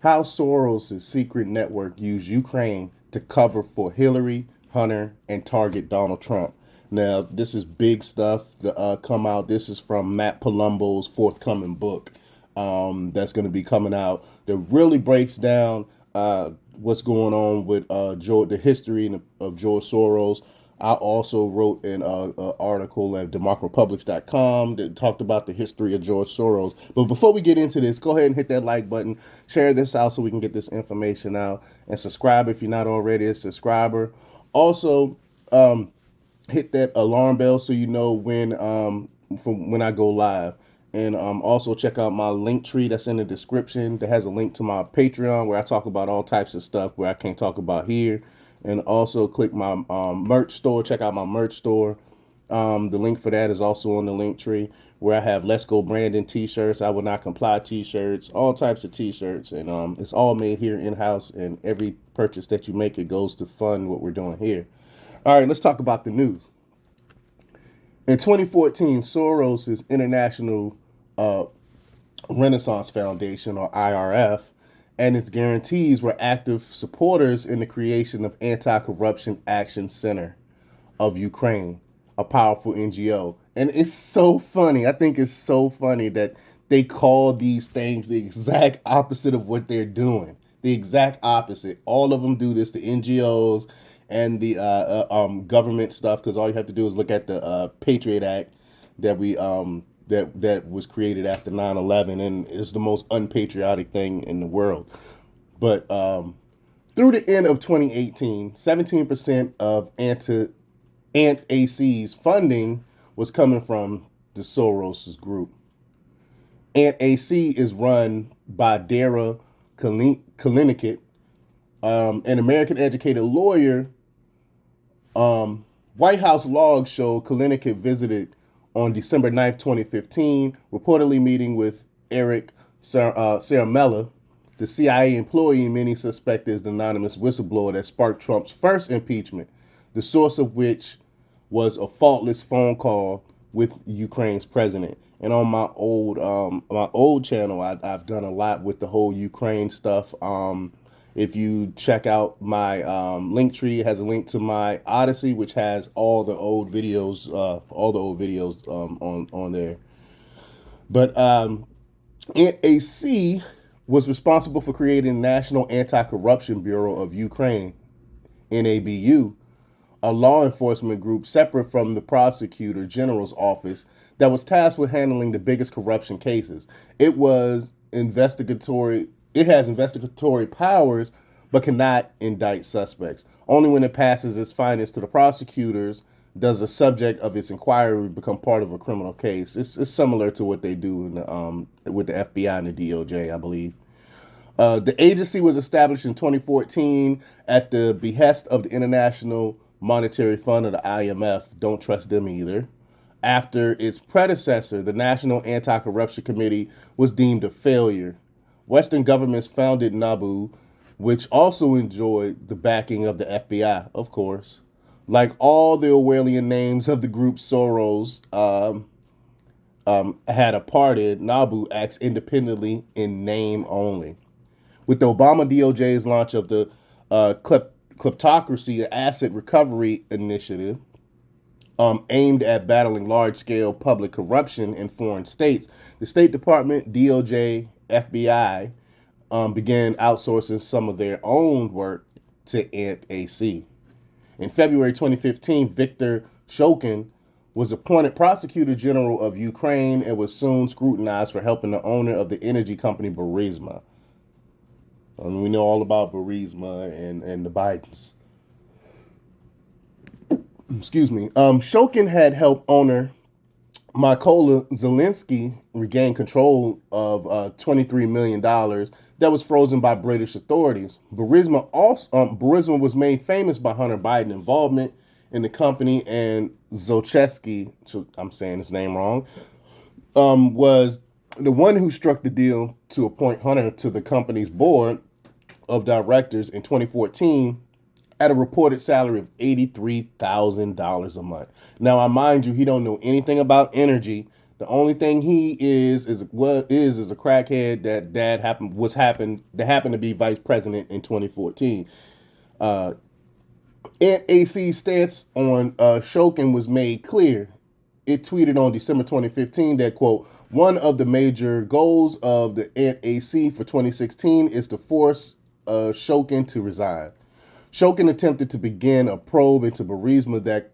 How Soros' secret network used Ukraine to cover for Hillary, Hunter, and target Donald Trump. Now, this is big stuff to come out. This is from Matt Palumbo's forthcoming book that's going to be coming out that really breaks down what's going on with the history of George Soros. I also wrote an article at democrapublish.com that talked about the history of George Soros. But before we get into this, go ahead and hit that like button, share this out so we can get this information out, and subscribe if you're not already a subscriber. Also, hit that alarm bell so you know when I go live. And also check out my link tree that's in the description that has a link to my Patreon where I talk about all types of stuff where I can't talk about here. And also click my merch store. Check out my merch store. The link for that is also on the link tree where I have Let's Go Brandon t-shirts, I Will Not Comply t-shirts, all types of t-shirts. And it's all made here in-house, and every purchase that you make, it goes to fund what we're doing here. All right, let's talk about the news. In 2014, Soros' International Renaissance Foundation, or IRF, and its guarantees were active supporters in the creation of Anti-Corruption Action Center of Ukraine, a powerful NGO. And it's so funny. I think it's so funny that they call these things the exact opposite of what they're doing. The exact opposite. All of them do this, the NGOs and the government stuff, because all you have to do is look at the Patriot Act that we that was created after 9/11, and it's the most unpatriotic thing in the world. But through the end of 2018, 17% of AC's funding was coming from the Soros group. AC is run by Dara Kalinikit, an American educated lawyer. White House logs show Kalinikit visited on December 9th, 2015, reportedly meeting with Eric Ciaramella, the CIA employee many suspect is the anonymous whistleblower that sparked Trump's first impeachment, the source of which was a faultless phone call with Ukraine's president. And on my old channel, I've done a lot with the whole Ukraine stuff. If you check out my link tree, it has a link to my Odyssey, which has all the old videos, on there. But AC was responsible for creating the National Anti-Corruption Bureau of Ukraine, NABU, a law enforcement group separate from the Prosecutor General's office that was tasked with handling the biggest corruption cases. It has investigatory powers, but cannot indict suspects. Only when it passes its findings to the prosecutors does the subject of its inquiry become part of a criminal case. It's similar to what they do with the FBI and the DOJ, I believe. The agency was established in 2014 at the behest of the International Monetary Fund, of the IMF. Don't trust them either. After its predecessor, the National Anti-Corruption Committee, was deemed a failure. Western governments founded NABU, which also enjoyed the backing of the FBI, of course. Like all the Orwellian names of the group Soros had a part in, NABU acts independently in name only. With the Obama DOJ's launch of the Kleptocracy Asset Recovery Initiative, aimed at battling large-scale public corruption in foreign states, the State Department, DOJ, FBI began outsourcing some of their own work to ANT-AC. In February 2015, Viktor Shokin was appointed Prosecutor General of Ukraine and was soon scrutinized for helping the owner of the energy company Burisma. We know all about Burisma and the Bidens. Excuse me. Shokin had helped owner Mykola Zelensky regain control of $23 million that was frozen by British authorities. Burisma was made famous by Hunter Biden involvement in the company, and Zlochevsky, I'm saying his name wrong, was the one who struck the deal to appoint Hunter to the company's board of directors in 2014 at a reported salary of $83,000 a month. Now, I mind you, he don't know anything about energy, The only thing he is a crackhead that happened to be vice president in 2014. Uh, AC's stance on Shokin was made clear. It tweeted on December 2015 that, quote, one of the major goals of the AC for 2016 is to force Shokin to resign. Shokin attempted to begin a probe into Burisma that,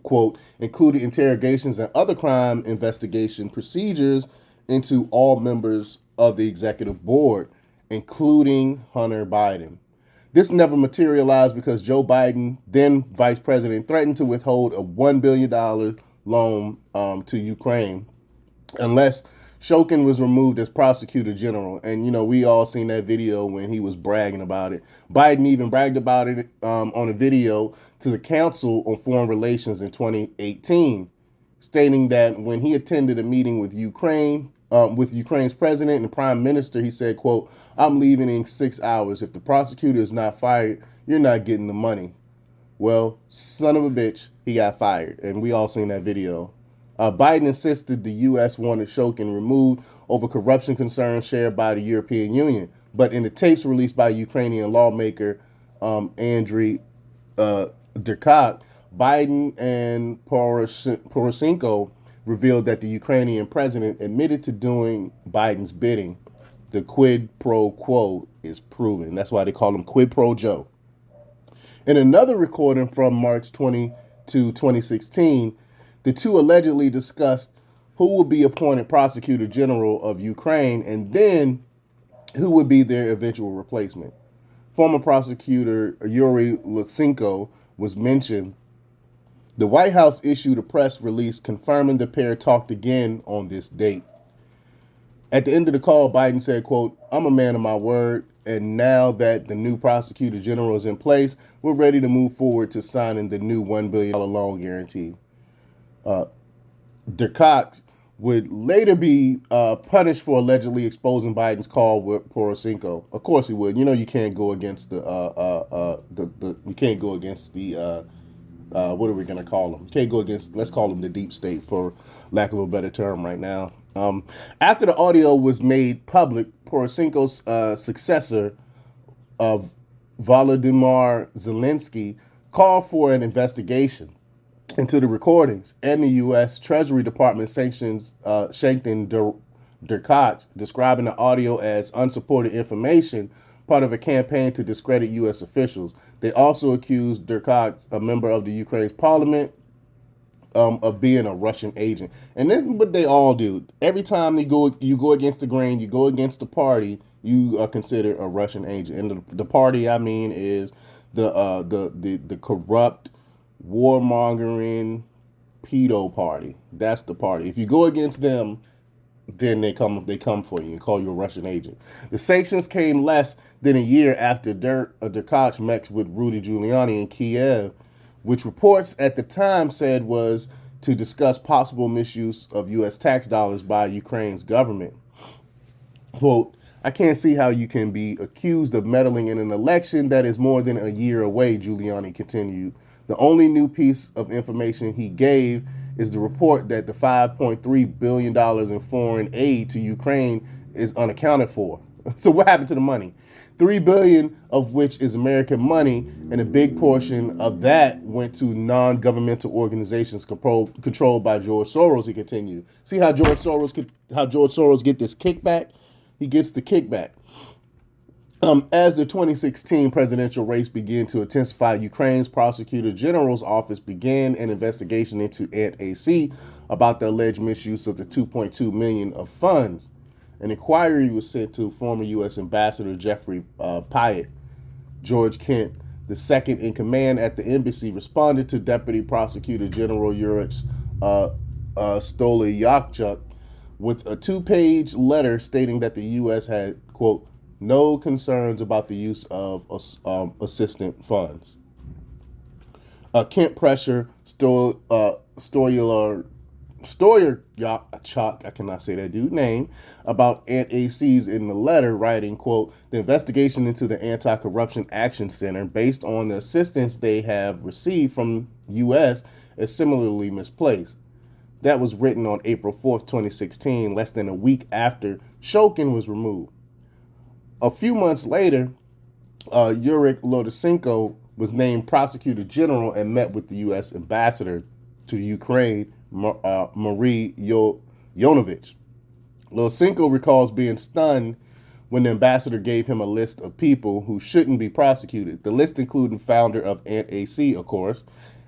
quote, included interrogations and other crime investigation procedures into all members of the executive board, including Hunter Biden. This never materialized because Joe Biden, then vice president, threatened to withhold a $1 billion loan to Ukraine unless Shokin was removed as prosecutor general. And, we all seen that video when he was bragging about it. Biden even bragged about it on a video to the Council on Foreign Relations in 2018, stating that when he attended a meeting with Ukraine's president and prime minister, he said, quote, I'm leaving in 6 hours. If the prosecutor is not fired, you're not getting the money. Well, son of a bitch, he got fired. And we all seen that video. Biden insisted the U.S. wanted Shokin removed over corruption concerns shared by the European Union. But in the tapes released by Ukrainian lawmaker Andriy Derkach, Biden and Poroshenko revealed that the Ukrainian president admitted to doing Biden's bidding. The quid pro quo is proven. That's why they call him Quid Pro Joe. In another recording from March 22, 2016, the two allegedly discussed who would be appointed prosecutor general of Ukraine and then who would be their eventual replacement. Former prosecutor Yuri Lutsenko was mentioned. The White House issued a press release confirming the pair talked again on this date. At the end of the call, Biden said, quote, I'm a man of my word, and now that the new prosecutor general is in place, we're ready to move forward to signing the new $1 billion loan guarantee. Derkach would later be punished for allegedly exposing Biden's call with Poroshenko. Of course he would. You can't go against the what are we going to call them? You can't go against, let's call them the deep state for lack of a better term right now. After the audio was made public, Poroshenko's successor, Volodymyr Zelensky, called for an investigation into the recordings, and the U.S. Treasury Department sanctioned Derkach, describing the audio as unsupported information, part of a campaign to discredit U.S. officials. They also accused Derkach, a member of the Ukraine's parliament, of being a Russian agent. And this is what they all do. Every time you go against the grain, you go against the party, you are considered a Russian agent. And the party, I mean, is the corrupt, warmongering, pedo party. That's the party. If you go against them, then they come for you and call you a Russian agent. The sanctions came less than a year after Derkach met with Rudy Giuliani in Kiev, which reports at the time said was to discuss possible misuse of U.S. tax dollars by Ukraine's government. Quote, I can't see how you can be accused of meddling in an election that is more than a year away, Giuliani continued. The only new piece of information he gave is the report that the $5.3 billion in foreign aid to Ukraine is unaccounted for. So what happened to the money? $3 billion of which is American money, and a big portion of that went to non-governmental organizations controlled by George Soros. He continued. See how George Soros get this kickback? He gets the kickback. As the 2016 presidential race began to intensify, Ukraine's prosecutor general's office began an investigation into AC about the alleged misuse of the $2.2 million of funds. An inquiry was sent to former U.S. Ambassador Jeffrey Pyatt. George Kent, the second in command at the embassy, responded to Deputy Prosecutor General Yurich Stoliarchuk with a 2-page letter stating that the U.S. had, quote, no concerns about the use of assistant funds. Kent pressure Stoyarchuk, I cannot say that dude's name, about ACs in the letter, writing, quote, the investigation into the Anti-Corruption Action Center based on the assistance they have received from U.S. is similarly misplaced. that was written on April 4th, 2016, less than a week after Shokin was removed. A few months later, Yuriy Lodashenko was named prosecutor general and met with the U.S. ambassador to Ukraine, Marie Yonovich. Lodashenko recalls being stunned when the ambassador gave him a list of people who shouldn't be prosecuted. The list included founder of ANT-AC, of course,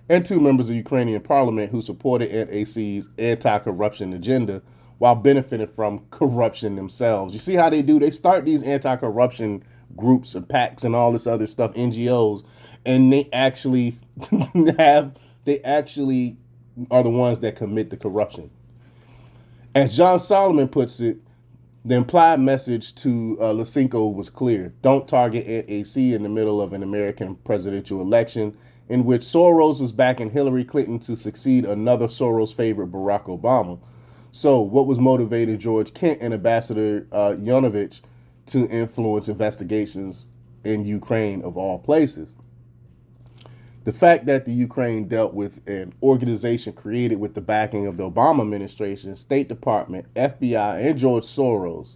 and two members of Ukrainian parliament who supported ANT-AC's anti-corruption agenda while benefiting from corruption themselves. You see how they do? They start these anti-corruption groups and PACs and all this other stuff, NGOs, and they actually are the ones that commit the corruption. As John Solomon puts it, the implied message to Lodashenko was clear. Don't target ANT-AC in the middle of an American presidential election in which Soros was backing Hillary Clinton to succeed another Soros favorite, Barack Obama. So what was motivating George Kent and Ambassador Yonovich to influence investigations in Ukraine, of all places? The fact that the Ukraine dealt with an organization created with the backing of the Obama administration, State Department, FBI, and George Soros.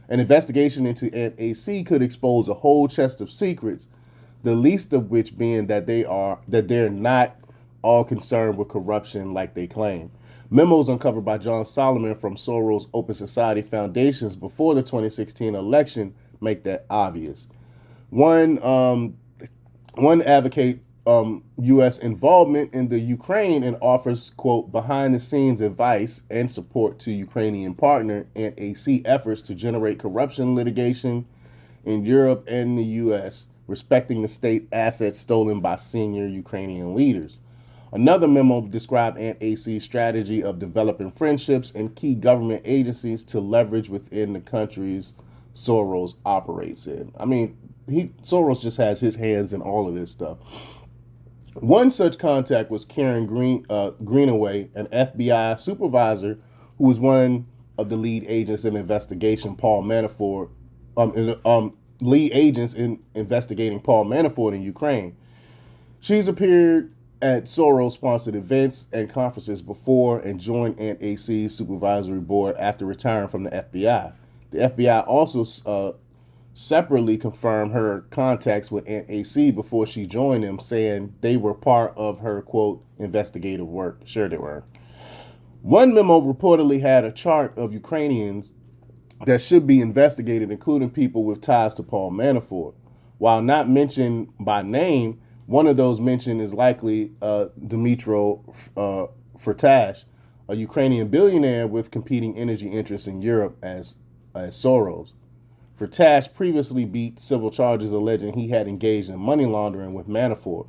An investigation into ANT-AC could expose a whole chest of secrets, the least of which being that they're not all concerned with corruption like they claim. Memos uncovered by John Solomon from Soros Open Society Foundations before the 2016 election make that obvious. One advocate U.S. involvement in the Ukraine and offers, quote, behind-the-scenes advice and support to Ukrainian partner ANT-AC efforts to generate corruption litigation in Europe and the U.S., respecting the state assets stolen by senior Ukrainian leaders. Another memo described ANT-AC's strategy of developing friendships and key government agencies to leverage within the countries Soros operates in. I mean, Soros just has his hands in all of this stuff. One such contact was Karen Greenaway, an FBI supervisor who was one of the lead agents in investigation Paul Manafort, lead agents in investigating Paul Manafort in Ukraine. She's appeared at Soros-sponsored events and conferences before and joined ANT-AC's supervisory board after retiring from the FBI. The FBI also separately confirmed her contacts with ANT-AC before she joined them, saying they were part of her, quote, investigative work. Sure they were. One memo reportedly had a chart of Ukrainians that should be investigated, including people with ties to Paul Manafort. While not mentioned by name, one of those mentioned is likely Dmytro Firtash, a Ukrainian billionaire with competing energy interests in Europe as Soros. Firtash previously beat civil charges alleging he had engaged in money laundering with Manafort.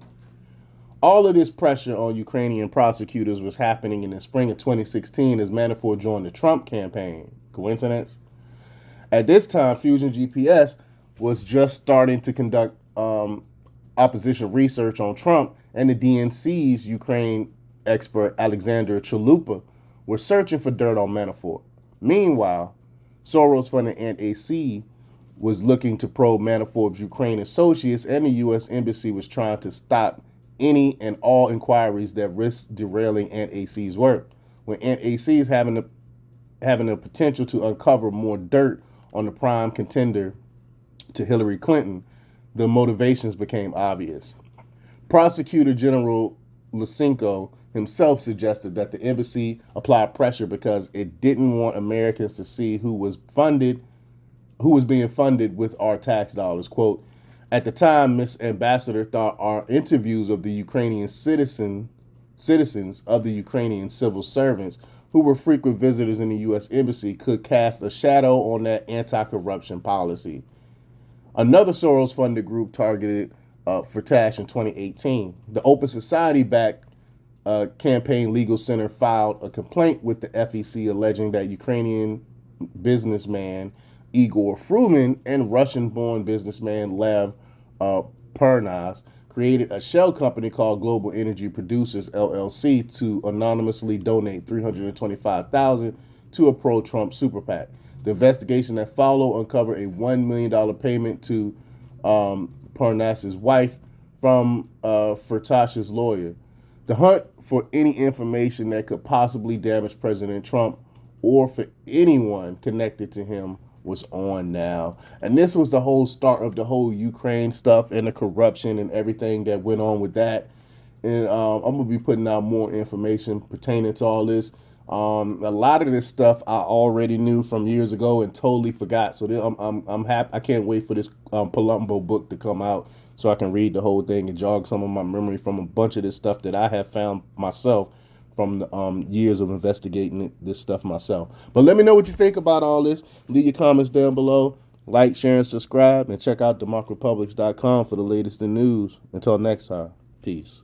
All of this pressure on Ukrainian prosecutors was happening in the spring of 2016 as Manafort joined the Trump campaign. Coincidence? At this time, Fusion GPS was just starting to conduct opposition research on Trump, and the DNC's Ukraine expert Alexander Chalupa were searching for dirt on Manafort. Meanwhile, Soros-funded ANT-AC was looking to probe Manafort's Ukraine associates, and the U.S. Embassy was trying to stop any and all inquiries that risked derailing ANT-AC's work. When ANT-AC is having the potential to uncover more dirt on the prime contender to Hillary Clinton, the motivations became obvious. Prosecutor General Lodashenko himself suggested that the embassy applied pressure because it didn't want Americans to see who was being funded with our tax dollars. Quote, at the time, Ms. Ambassador thought our interviews of the Ukrainian citizens of the Ukrainian civil servants who were frequent visitors in the U.S. Embassy could cast a shadow on that anti-corruption policy. Another Soros-funded group targeted Firtash in 2018. The Open Society-backed Campaign Legal Center filed a complaint with the FEC alleging that Ukrainian businessman Igor Fruman and Russian-born businessman Lev Pernas created a shell company called Global Energy Producers, LLC, to anonymously donate $325,000 to a pro-Trump super PAC. The investigation that followed uncovered a $1 million payment to Parnas's wife from Firtash's lawyer. The hunt for any information that could possibly damage President Trump or for anyone connected to him was on now. And this was the whole start of the whole Ukraine stuff and the corruption and everything that went on with that. And I'm gonna be putting out more information pertaining to all this. A lot of this stuff I already knew from years ago and totally forgot. So I'm happy. I can't wait for this Palumbo book to come out so I can read the whole thing and jog some of my memory from a bunch of this stuff that I have found myself from the years of investigating this stuff myself. But let me know what you think about all this. Leave your comments down below. Like, share, and subscribe. And check out democrepublics.com for the latest in news. Until next time, peace.